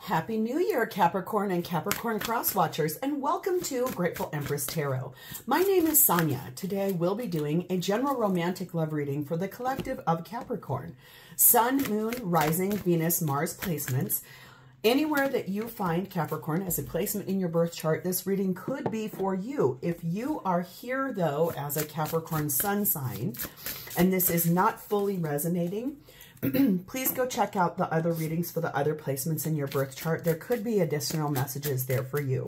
Happy New Year, Capricorn and Capricorn cross watchers, and welcome to Grateful Empress Tarot. My name is Sonia. Today I will be doing a general romantic love reading for the collective of Capricorn. Sun, Moon, Rising, Venus, Mars placements. Anywhere that you find Capricorn as a placement in your birth chart, this reading could be for you. If you are here, though, as a Capricorn sun sign, and this is not fully resonating, please go check out the other readings for the other placements in your birth chart. There could be additional messages there for you.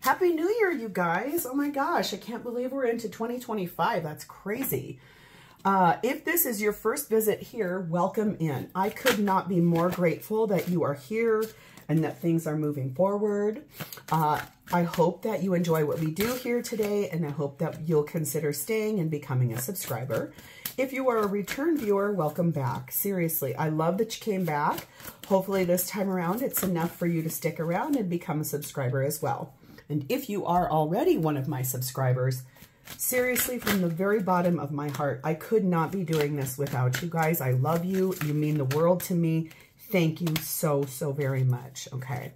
Happy New Year, you guys. Oh my gosh, I can't believe we're into 2025. That's crazy. If this is your first visit here, welcome in. I could not be more grateful that you are here and that things are moving forward. I hope that you enjoy what we do here today, and I hope that you'll consider staying and becoming a subscriber. If you are a return viewer, welcome back. Seriously, I love that you came back. Hopefully this time around, it's enough for you to stick around and become a subscriber as well. And if you are already one of my subscribers, seriously, from the very bottom of my heart, I could not be doing this without you guys. I love you. You mean the world to me. Thank you so, so very much. Okay.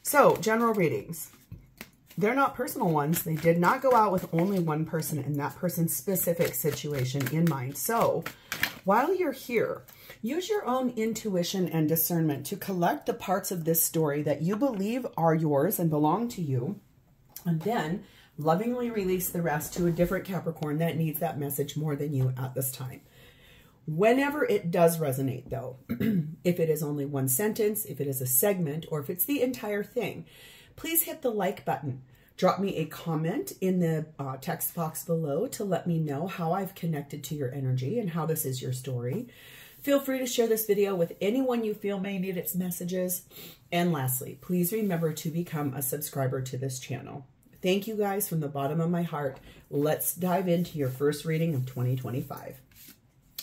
So, general readings. They're not personal ones. They did not go out with only one person and that person's specific situation in mind. So, while you're here, use your own intuition and discernment to collect the parts of this story that you believe are yours and belong to you, and then lovingly release the rest to a different Capricorn that needs that message more than you at this time. Whenever it does resonate, though, if it is only one sentence, if it is a segment, or if it's the entire thing, please hit the like button. Drop me a comment in the text box below to let me know how I've connected to your energy and how this is your story. Feel free to share this video with anyone you feel may need its messages. And lastly, please remember to become a subscriber to this channel. Thank you guys from the bottom of my heart. Let's dive into your first reading of 2025.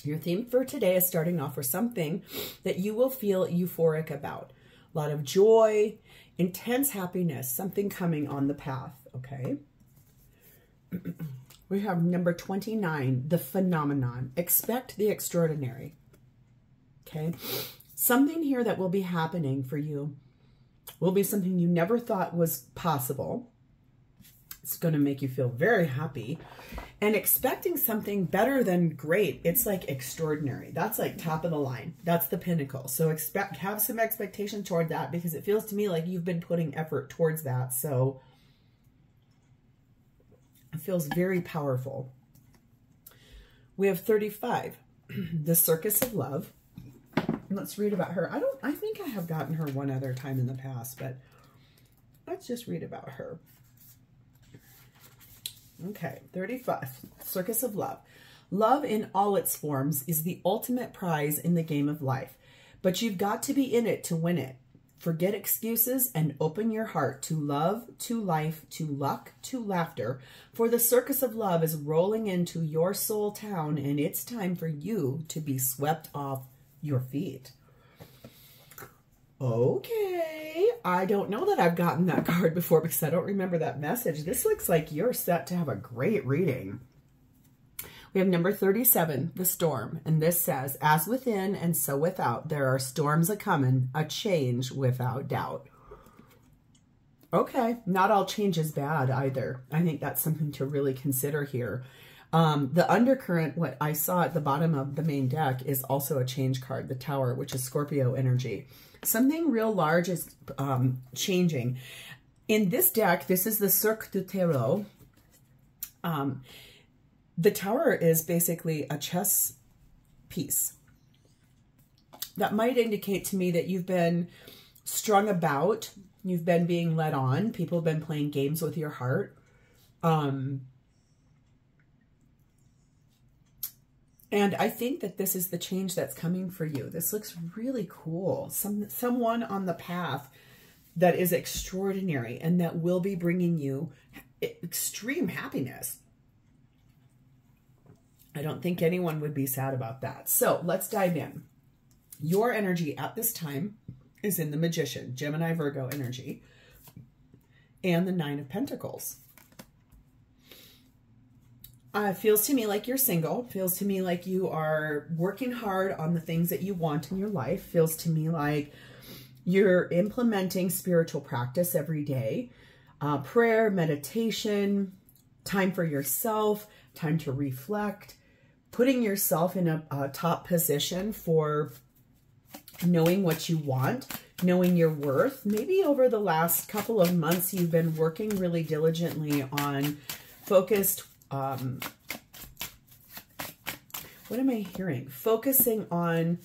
Your theme for today is starting off with something that you will feel euphoric about. A lot of joy, intense happiness, something coming on the path, okay? We have number 29, the phenomenon. Expect the extraordinary, okay? Something here that will be happening for you will be something you never thought was possible. It's going to make you feel very happy. And expecting something better than great, it's like extraordinary. That's like top of the line. That's the pinnacle. So have some expectation toward that, because it feels to me like you've been putting effort towards that. So it feels very powerful. We have 35, the Circus of Love. Let's read about her. I think I have gotten her one other time in the past, but let's just read about her. Okay, 35, Circus of Love. Love in all its forms is the ultimate prize in the game of life, but you've got to be in it to win it. Forget excuses and open your heart to love, to life, to luck, to laughter, for the Circus of Love is rolling into your soul town, and it's time for you to be swept off your feet. Okay, I don't know that I've gotten that card before because I don't remember that message. This looks like you're set to have a great reading. We have number 37, the Storm, and this says, as within and so without, there are storms a-coming, a change without doubt. Okay, not all change is bad either. I think that's something to really consider here. The undercurrent, what I saw at the bottom of the main deck, is also a change card, the Tower, which is Scorpio energy. Something real large is changing. In this deck, this is the Cirque du Tarot. The Tower is basically a chess piece. That might indicate to me that you've been strung about, you've been being led on, people have been playing games with your heart. And I think that this is the change that's coming for you. This looks really cool. Someone on the path that is extraordinary and that will be bringing you extreme happiness. I don't think anyone would be sad about that. So let's dive in. Your energy at this time is in the Magician, Gemini, Virgo energy, and the Nine of Pentacles. Feels to me like you're single. Feels to me like you are working hard on the things that you want in your life. Feels to me like You're implementing spiritual practice every day. Prayer, meditation, time for yourself, time to reflect, putting yourself in a top position for knowing what you want, knowing your worth. Maybe over the last couple of months, you've been working really diligently on focused, what am I hearing? Focusing on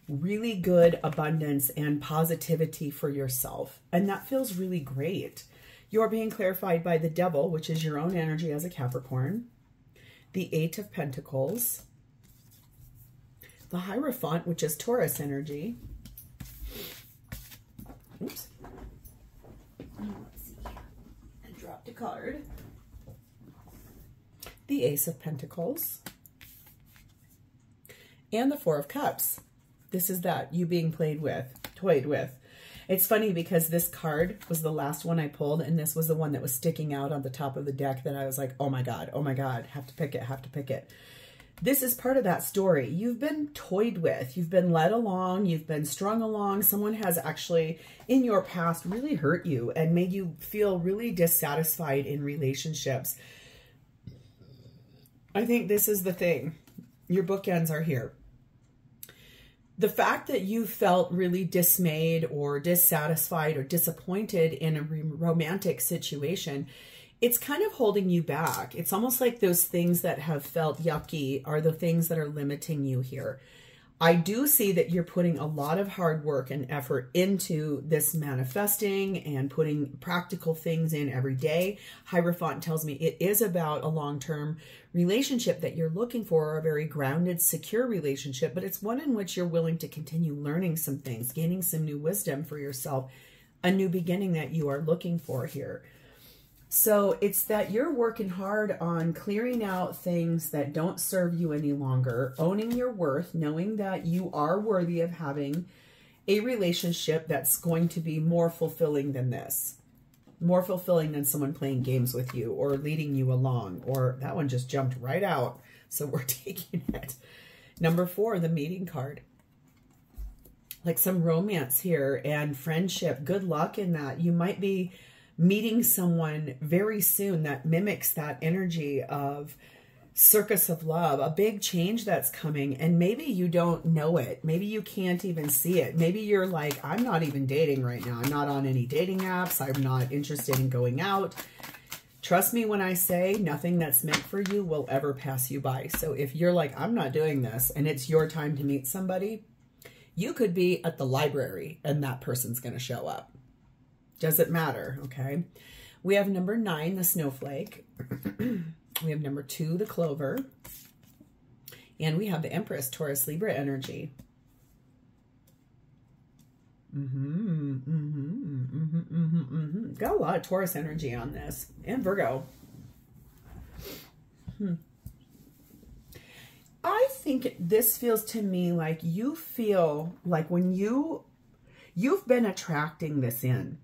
really good abundance and positivity for yourself. And that feels really great. You're being clarified by the Devil, which is your own energy as a Capricorn, the Eight of Pentacles, the Hierophant, which is Taurus energy. Oops. Let's see. I dropped a card. The Ace of Pentacles. And the Four of Cups. This is that, you being toyed with. It's funny because this card was the last one I pulled, and this was the one that was sticking out on the top of the deck that I was like, oh my God, have to pick it. This is part of that story. You've been toyed with, you've been led along, you've been strung along. Someone has actually, in your past, really hurt you and made you feel really dissatisfied in relationships. I think this is the thing. Your bookends are here. The fact that you felt really dismayed or dissatisfied or disappointed in a romantic situation, it's kind of holding you back. It's almost like those things that have felt yucky are the things that are limiting you here. I do see that you're putting a lot of hard work and effort into this manifesting and putting practical things in every day. Hierophant tells me it is about a long-term relationship that you're looking for, a very grounded, secure relationship, but it's one in which you're willing to continue learning some things, gaining some new wisdom for yourself, a new beginning that you are looking for here. So it's that you're working hard on clearing out things that don't serve you any longer, owning your worth, knowing that you are worthy of having a relationship that's going to be more fulfilling than this. More fulfilling than someone playing games with you or leading you along. Or that one just jumped right out, so we're taking it. Number 4, the Meeting card. Like some romance here and friendship. Good luck in that. You might be meeting someone very soon that mimics that energy of circus of love, a big change that's coming, and maybe you don't know it. Maybe you can't even see it. Maybe you're like, I'm not even dating right now. I'm not on any dating apps. I'm not interested in going out. Trust me when I say nothing that's meant for you will ever pass you by. So if you're like, I'm not doing this, and it's your time to meet somebody, you could be at the library and that person's going to show up. Doesn't matter, okay? We have number 9, the Snowflake. We have number 2, the Clover. And we have the Empress, Taurus, Libra energy. Got a lot of Taurus energy on this. And Virgo. I think this feels to me like you feel like when you've been attracting this in.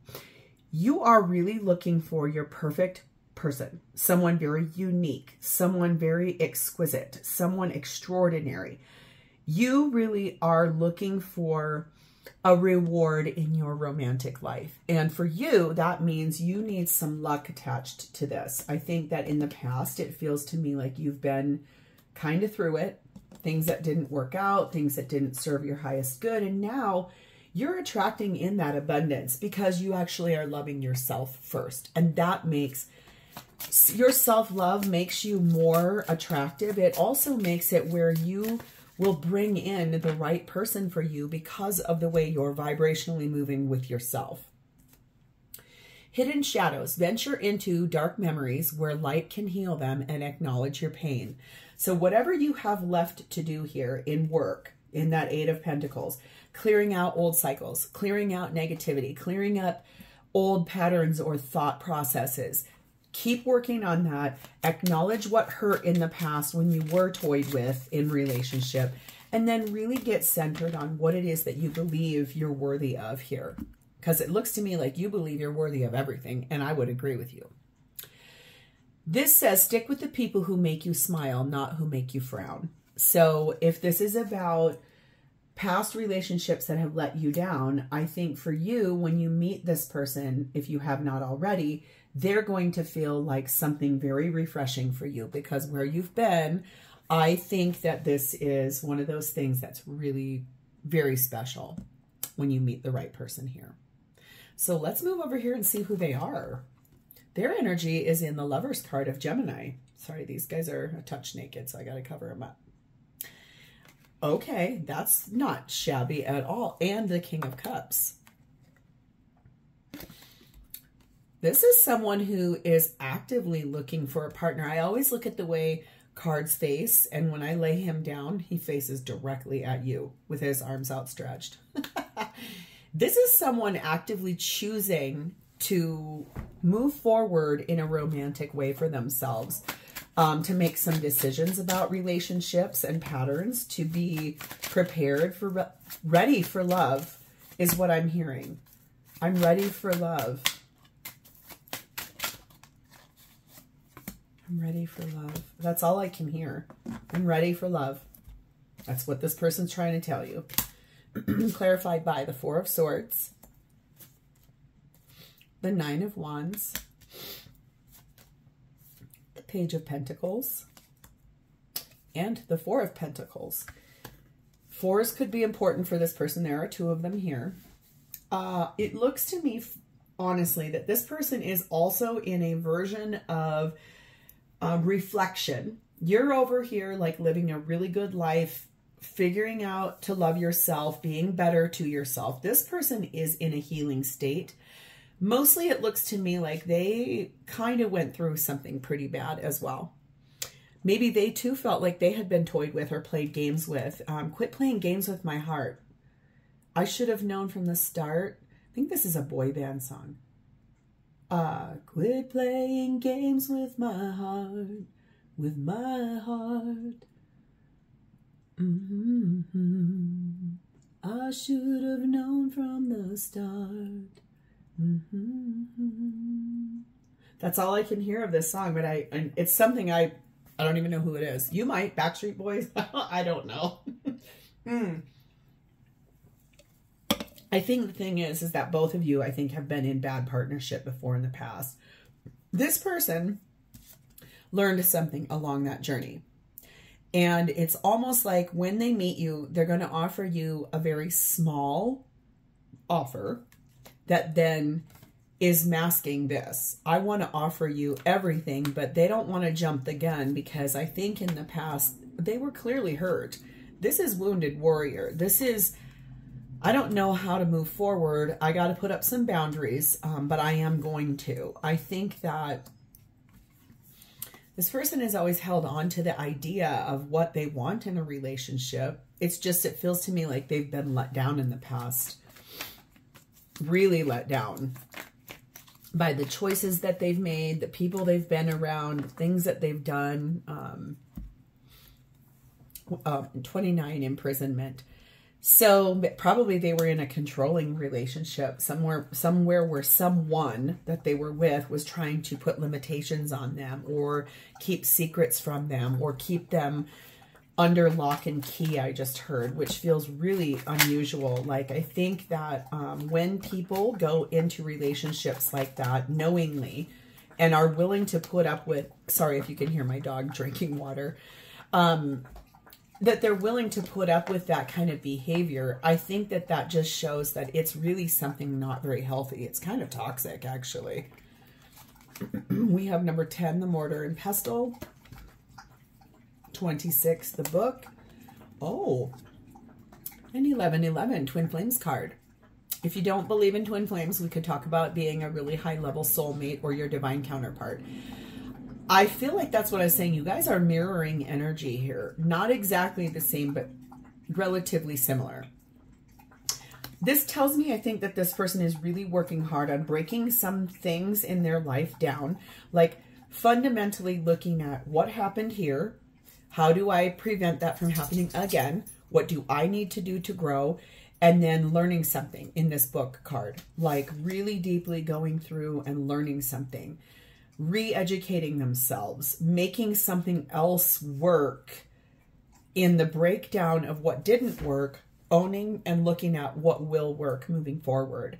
You are really looking for your perfect person, someone very unique, someone very exquisite, someone extraordinary. You really are looking for a reward in your romantic life. And for you, that means you need some luck attached to this. I think that in the past, it feels to me like you've been kind of through it, things that didn't work out, things that didn't serve your highest good. And now you're attracting in that abundance because you actually are loving yourself first. And that makes your self-love makes you more attractive. It also makes it where you will bring in the right person for you because of the way you're vibrationally moving with yourself. Hidden shadows. Venture into dark memories where light can heal them and acknowledge your pain. So whatever you have left to do here in work, in that 8 of Pentacles, clearing out old cycles, clearing out negativity, clearing up old patterns or thought processes. Keep working on that. Acknowledge what hurt in the past when you were toyed with in relationship, and then really get centered on what it is that you believe you're worthy of here. Because it looks to me like you believe you're worthy of everything, and I would agree with you. This says, stick with the people who make you smile, not who make you frown. So if this is about past relationships that have let you down, I think for you, when you meet this person, if you have not already, they're going to feel like something very refreshing for you, because where you've been, I think that this is one of those things that's really very special when you meet the right person here. So let's move over here and see who they are. Their energy is in the Lover's card of Gemini. Sorry, these guys are a touch naked, so I got to cover them up. Okay, that's not shabby at all. And the King of Cups. This is someone who is actively looking for a partner. I always look at the way cards face, and when I lay him down, he faces directly at you with his arms outstretched. This is someone actively choosing to move forward in a romantic way for themselves, to make some decisions about relationships and patterns, to be prepared for, ready for love is what I'm hearing. I'm ready for love. I'm ready for love. That's all I can hear. I'm ready for love. That's what this person's trying to tell you. Clarified by the Four of Swords, the Nine of Wands, the Page of Pentacles, and the Four of Pentacles. Fours could be important for this person. There are two of them here. It looks to me, honestly, that this person is also in a version of reflection. You're over here like living a really good life, figuring out to love yourself, being better to yourself. This person is in a healing state. Mostly it looks to me like they kind of went through something pretty bad as well. Maybe they too felt like they had been toyed with or played games with. Quit playing games with my heart. I should have known from the start. I think this is a boy band song. Quit playing games with my heart, with my heart. I should have known from the start. That's all I can hear of this song, but it's something I don't even know who it is. You might, Backstreet Boys. I don't know. I think the thing is that both of you, I think, have been in bad partnership before in the past. This person learned something along that journey. And it's almost like when they meet you, they're going to offer you a very small offer that then is masking this. I want to offer you everything, but they don't want to jump the gun because I think in the past, they were clearly hurt. This is wounded warrior. This is, I don't know how to move forward. I got to put up some boundaries, but I am going to. I think that this person has always held on to the idea of what they want in a relationship. It's just, it feels to me like they've been let down in the past. Really let down by the choices that they've made, the people they've been around, the things that they've done. 29 imprisonment. So probably they were in a controlling relationship somewhere where someone that they were with was trying to put limitations on them or keep secrets from them or keep them under lock and key, I just heard, which feels really unusual. Like, I think that when people go into relationships like that knowingly and are willing to put up with, sorry if you can hear my dog drinking water, that they're willing to put up with that kind of behavior, I think that that just shows that it's really something not very healthy. It's kind of toxic, actually. We have number 10, the Mortar and Pestle. 26, the Book. Oh, and 1111, Twin Flames card. If you don't believe in twin flames, we could talk about being a really high-level soulmate or your divine counterpart. I feel like that's what I was saying. You guys are mirroring energy here. Not exactly the same, but relatively similar. This tells me, I think, that this person is really working hard on breaking some things in their life down. Like fundamentally looking at what happened here. How do I prevent that from happening again? What do I need to do to grow? And then learning something in this Book card. Like really deeply going through and learning something. Re-educating themselves, making something else work in the breakdown of what didn't work, owning and looking at what will work moving forward.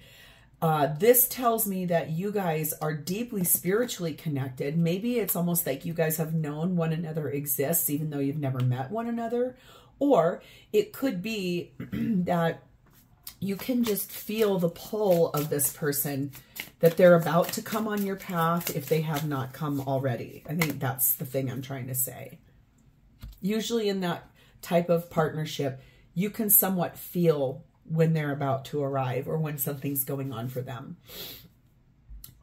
This tells me that you guys are deeply spiritually connected. Maybe it's almost like you guys have known one another exists, even though you've never met one another. Or it could be that you can just feel the pull of this person, that they're about to come on your path if they have not come already. I think that's the thing I'm trying to say. Usually in that type of partnership, you can somewhat feel when they're about to arrive or when something's going on for them.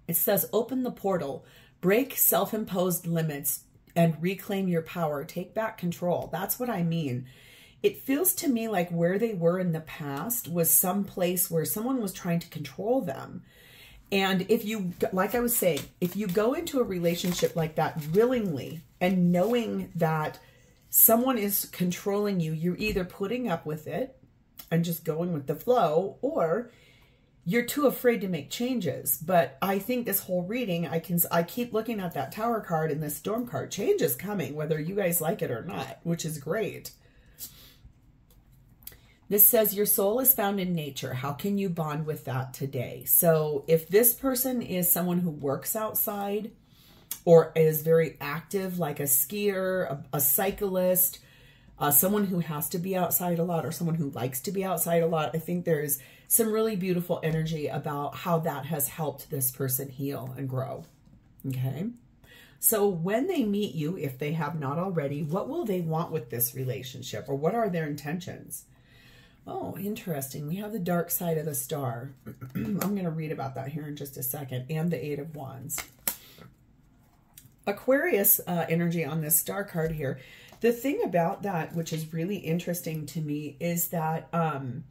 It says, open the portal, break self-imposed limits, and reclaim your power. Take back control. That's what I mean. It feels to me like where they were in the past was some place where someone was trying to control them. And if you, like I was saying, if you go into a relationship like that willingly and knowing that someone is controlling you, you're either putting up with it and just going with the flow, or you're too afraid to make changes. But I think this whole reading, I keep looking at that Tower card and this Storm card. Change is coming, whether you guys like it or not, which is great. This says your soul is found in nature. How can you bond with that today? So if this person is someone who works outside or is very active, like a skier, a cyclist, someone who has to be outside a lot, or someone who likes to be outside a lot, I think there's some really beautiful energy about how that has helped this person heal and grow. Okay. So when they meet you, if they have not already, what will they want with this relationship, or what are their intentions? Oh, interesting. We have the dark side of the star. I'm going to read about that here in just a second. And the Eight of Wands. Aquarius energy on this star card here. The thing about that, which is really interesting to me, is that I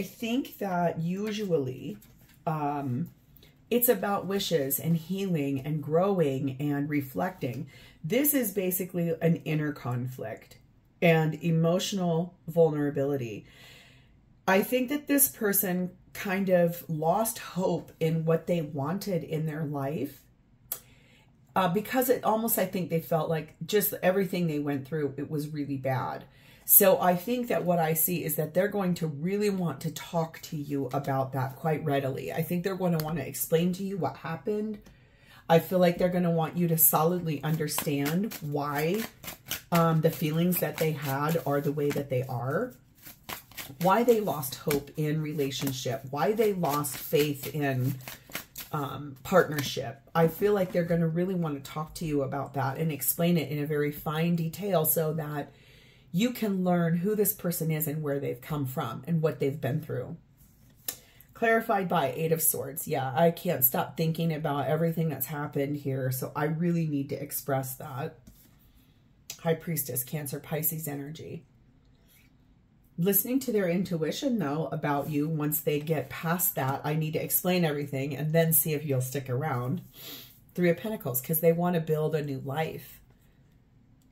think that usually it's about wishes and healing and growing and reflecting. This is basically an inner conflict and emotional vulnerability. I think that this person kind of lost hope in what they wanted in their life because it almost, I think they felt like just everything they went through, it was really bad. So I think that what I see is that they're going to really want to talk to you about that quite readily. I think they're going to want to explain to you what happened. I feel like they're going to want you to solidly understand why the feelings that they had are the way that they are, why they lost hope in relationship, why they lost faith in partnership. I feel like they're going to really want to talk to you about that and explain it in a very fine detail so that you can learn who this person is and where they've come from and what they've been through. Clarified by Eight of Swords. Yeah, I can't stop thinking about everything that's happened here, so I really need to express that. High Priestess, Cancer, Pisces energy. Listening to their intuition, though, about you, once they get past that, I need to explain everything and then see if you'll stick around. Three of Pentacles, because they want to build a new life.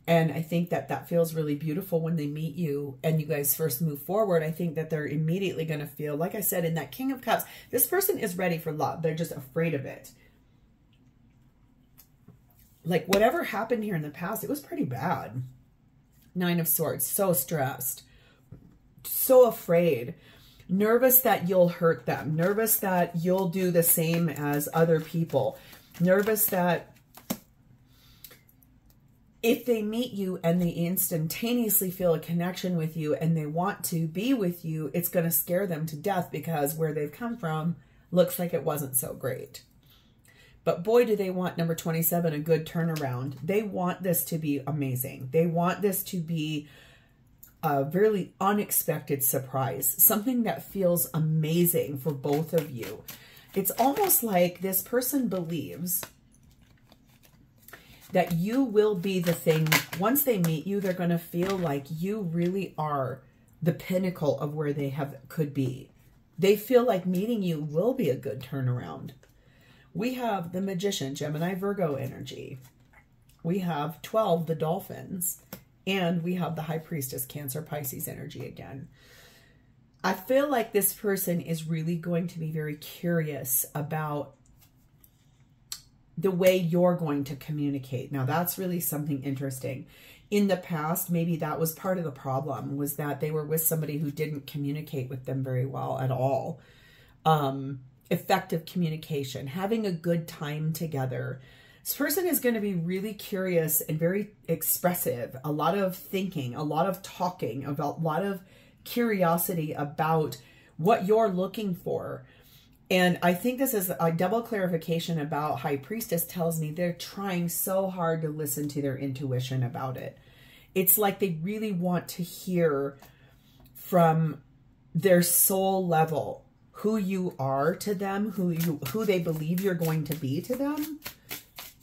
And I think that that feels really beautiful when they meet you and you guys first move forward. I think that they're immediately going to feel, like I said, in that King of Cups, this person is ready for love. They're just afraid of it. Like whatever happened here in the past, it was pretty bad. Nine of Swords, so stressed, so afraid, nervous that you'll hurt them, nervous that you'll do the same as other people, nervous that if they meet you and they instantaneously feel a connection with you and they want to be with you, it's going to scare them to death because where they've come from looks like it wasn't so great. But boy, do they want number 27, a good turnaround. They want this to be amazing. They want this to be a really unexpected surprise, something that feels amazing for both of you. It's almost like this person believes that you will be the thing. Once they meet you, they're going to feel like you really are the pinnacle of where they could be. They feel like meeting you will be a good turnaround. We have the Magician, Gemini, Virgo energy. We have 12, the Dolphins. And we have the High Priestess, Cancer, Pisces energy again. I feel like this person is really going to be very curious about the way you're going to communicate. Now, that's really something interesting. in the past, maybe that was part of the problem, was that they were with somebody who didn't communicate with them very well at all. Effective communication, having a good time together. This person is going to be really curious and very expressive, a lot of thinking, a lot of talking, a lot of curiosity about what you're looking for. And I think this is a double clarification about High Priestess. Tells me they're trying so hard to listen to their intuition about it. It's like they really want to hear from their soul level who you are to them, who they believe you're going to be to them,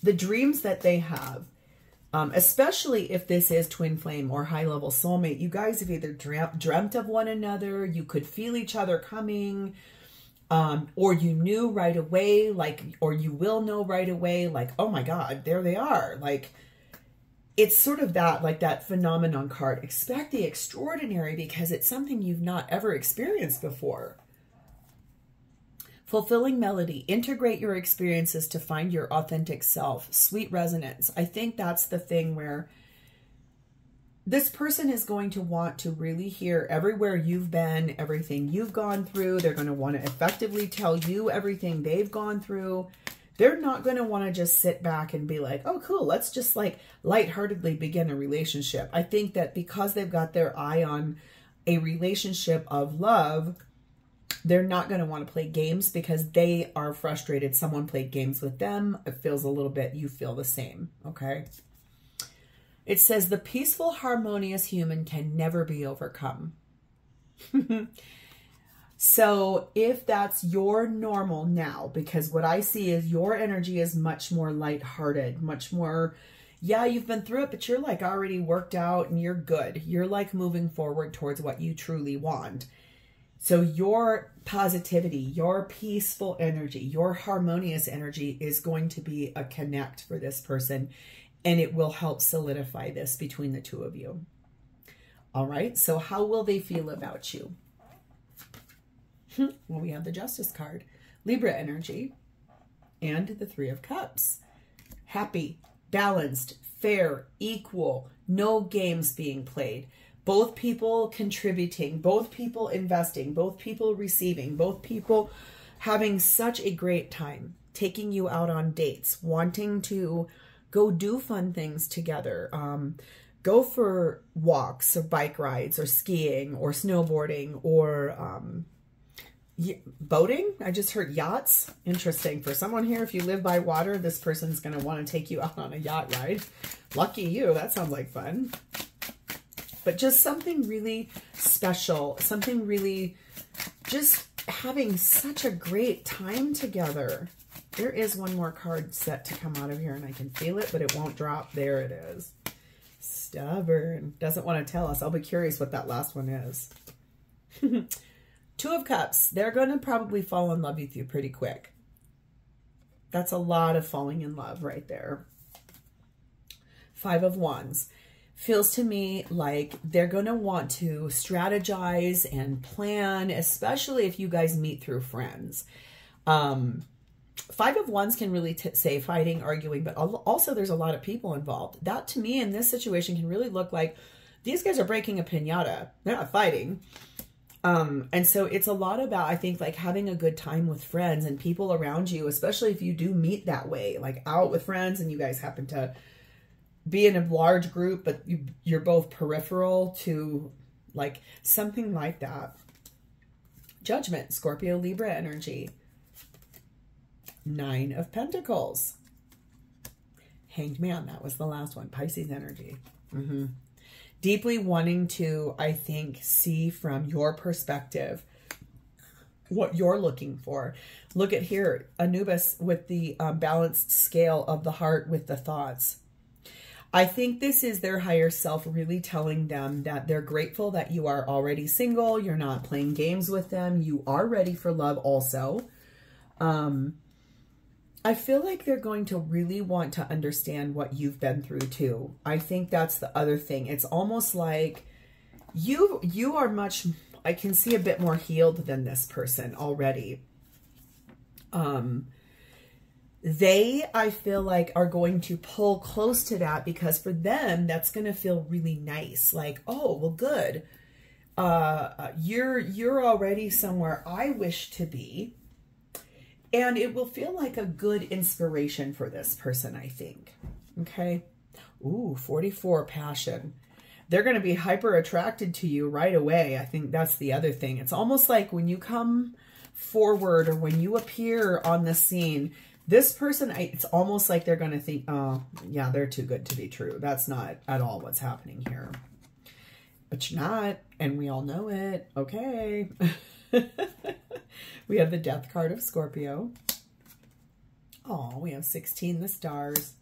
the dreams that they have. Especially if this is twin flame or high level soulmate, you guys have either dreamt of one another, you could feel each other coming, or you knew right away, like, or you will know right away, like, oh my God, there they are. Like, it's sort of that, like that phenomenon card. Expect the extraordinary because it's something you've not ever experienced before. Fulfilling melody. Integrate your experiences to find your authentic self. Sweet resonance. I think that's the thing where this person is going to want to really hear everywhere you've been, everything you've gone through. They're going to want to effectively tell you everything they've gone through. They're not going to want to just sit back and be like, oh, cool, let's just like lightheartedly begin a relationship. I think that because they've got their eye on a relationship of love, they're not going to want to play games because they are frustrated. Someone played games with them. It feels a little bit, you feel the same. Okay. It says the peaceful, harmonious human can never be overcome. So if that's your normal now, because what I see is your energy is much more lighthearted, much more, yeah, you've been through it, but you're like already worked out and you're good. You're like moving forward towards what you truly want. So your positivity, your peaceful energy, your harmonious energy is going to be a connect for this person, and it will help solidify this between the two of you. All right, so how will they feel about you? Well, we have the Justice card, Libra energy, and the Three of Cups. Happy, balanced, fair, equal, no games being played. Both people contributing, both people investing, both people receiving, both people having such a great time, taking you out on dates, wanting to go do fun things together, go for walks or bike rides or skiing or snowboarding or boating. I just heard yachts. Interesting. For someone here, if you live by water, this person's going to want to take you out on a yacht ride. Lucky you. That sounds like fun. But just something really special, something really just having such a great time together. There is one more card set to come out of here and I can feel it, but it won't drop. There it is. Stubborn. Doesn't want to tell us. I'll be curious what that last one is. Two of Cups. They're going to probably fall in love with you pretty quick. That's a lot of falling in love right there. Five of Wands. Feels to me like they're going to want to strategize and plan, especially if you guys meet through friends. Five of Wands can really say fighting, arguing, but also there's a lot of people involved. That to me in this situation can really look like these guys are breaking a piñata. They're not fighting. And so it's a lot about, I think, like having a good time with friends and people around you, especially if you do meet that way, like out with friends and you guys happen to be in a large group, but you're both peripheral to like something like that. Judgment, Scorpio, Libra energy. Nine of Pentacles. Hanged Man, that was the last one. Pisces energy. Deeply wanting to, I think, see from your perspective what you're looking for. Look at here, Anubis with the balanced scale of the heart with the thoughts. I think this is their higher self really telling them that they're grateful that you are already single. You're not playing games with them. You are ready for love also. I feel like they're going to really want to understand what you've been through too. I think that's the other thing. It's almost like you are much, I can see a bit more healed than this person already. They, I feel like, are going to pull close to that because for them, that's going to feel really nice. Like, oh, well, good. You're already somewhere I wish to be. And it will feel like a good inspiration for this person, I think. Okay. Ooh, 44 passion. They're going to be hyper attracted to you right away. I think that's the other thing. It's almost like when you come forward or when you appear on the scene, this person, it's almost like they're going to think, oh, yeah, they're too good to be true. That's not at all what's happening here. But you're not, and we all know it. Okay. We have the Death card of Scorpio. Oh, we have 16, the Stars,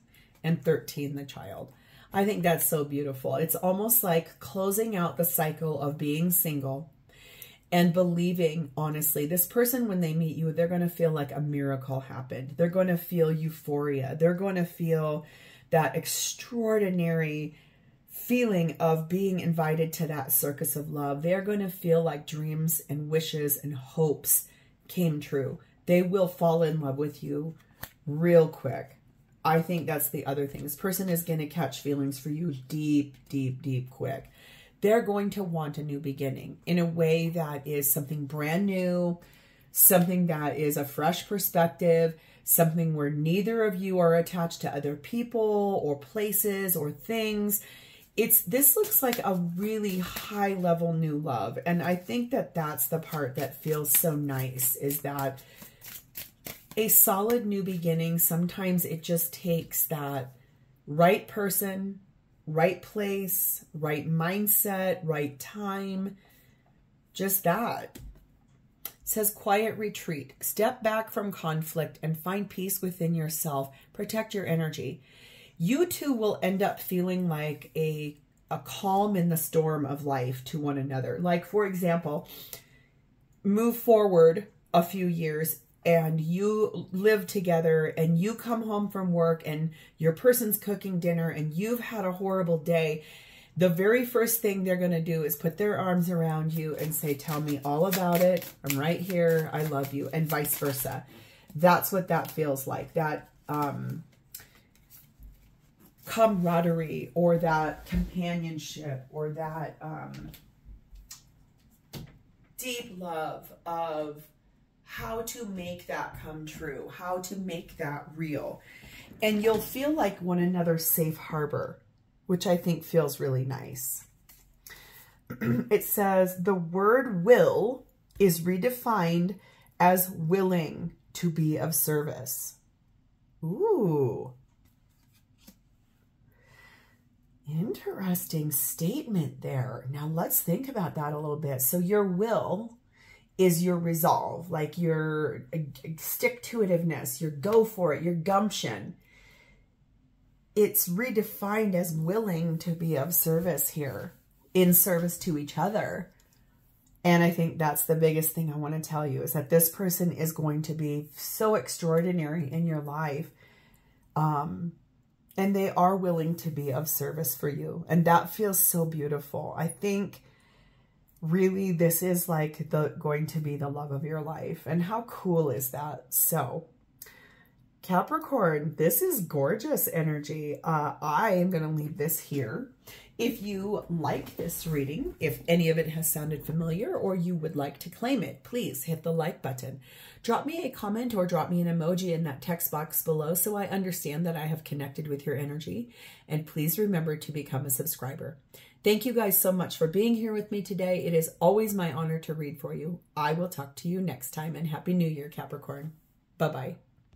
and 13, the Child. I think that's so beautiful. It's almost like closing out the cycle of being single and believing, honestly, this person, when they meet you, they're going to feel like a miracle happened. They're going to feel euphoria. They're going to feel that extraordinary feeling of being invited to that circus of love. They're going to feel like dreams and wishes and hopes came true. They will fall in love with you real quick. I think that's the other thing. This person is going to catch feelings for you deep, deep, deep quick. They're going to want a new beginning in a way that is something brand new, something that is a fresh perspective, something where neither of you are attached to other people or places or things. This looks like a really high level new love. And I think that that's the part that feels so nice, is that a solid new beginning, sometimes it just takes that right person, right place, right mindset, right time, just that. It says quiet retreat. Step back from conflict and find peace within yourself. Protect your energy. You two will end up feeling like a calm in the storm of life to one another. Like, for example, move forward a few years and you live together and you come home from work and your person's cooking dinner and you've had a horrible day. The very first thing they're going to do is put their arms around you and say, tell me all about it. I'm right here. I love you. And vice versa. That's what that feels like. That camaraderie or that companionship or that deep love of how to make that come true, how to make that real. And you'll feel like one another's safe harbor, which I think feels really nice. It says the word will is redefined as willing to be of service. Ooh. Interesting statement there. Now let's think about that a little bit. So your will is your resolve, like your stick-to-itiveness, your go for it, your gumption. It's redefined as willing to be of service here, in service to each other. And I think that's the biggest thing I want to tell you, is that this person is going to be so extraordinary in your life. And they are willing to be of service for you. And that feels so beautiful. I think really this is like going to be the love of your life. And how cool is that? So Capricorn, this is gorgeous energy. I am going to leave this here. If you like this reading, if any of it has sounded familiar or you would like to claim it, please hit the like button. Drop me a comment or drop me an emoji in that text box below so I understand that I have connected with your energy. And please remember to become a subscriber. Thank you guys so much for being here with me today. It is always my honor to read for you. I will talk to you next time, and Happy New Year, Capricorn. Bye-bye.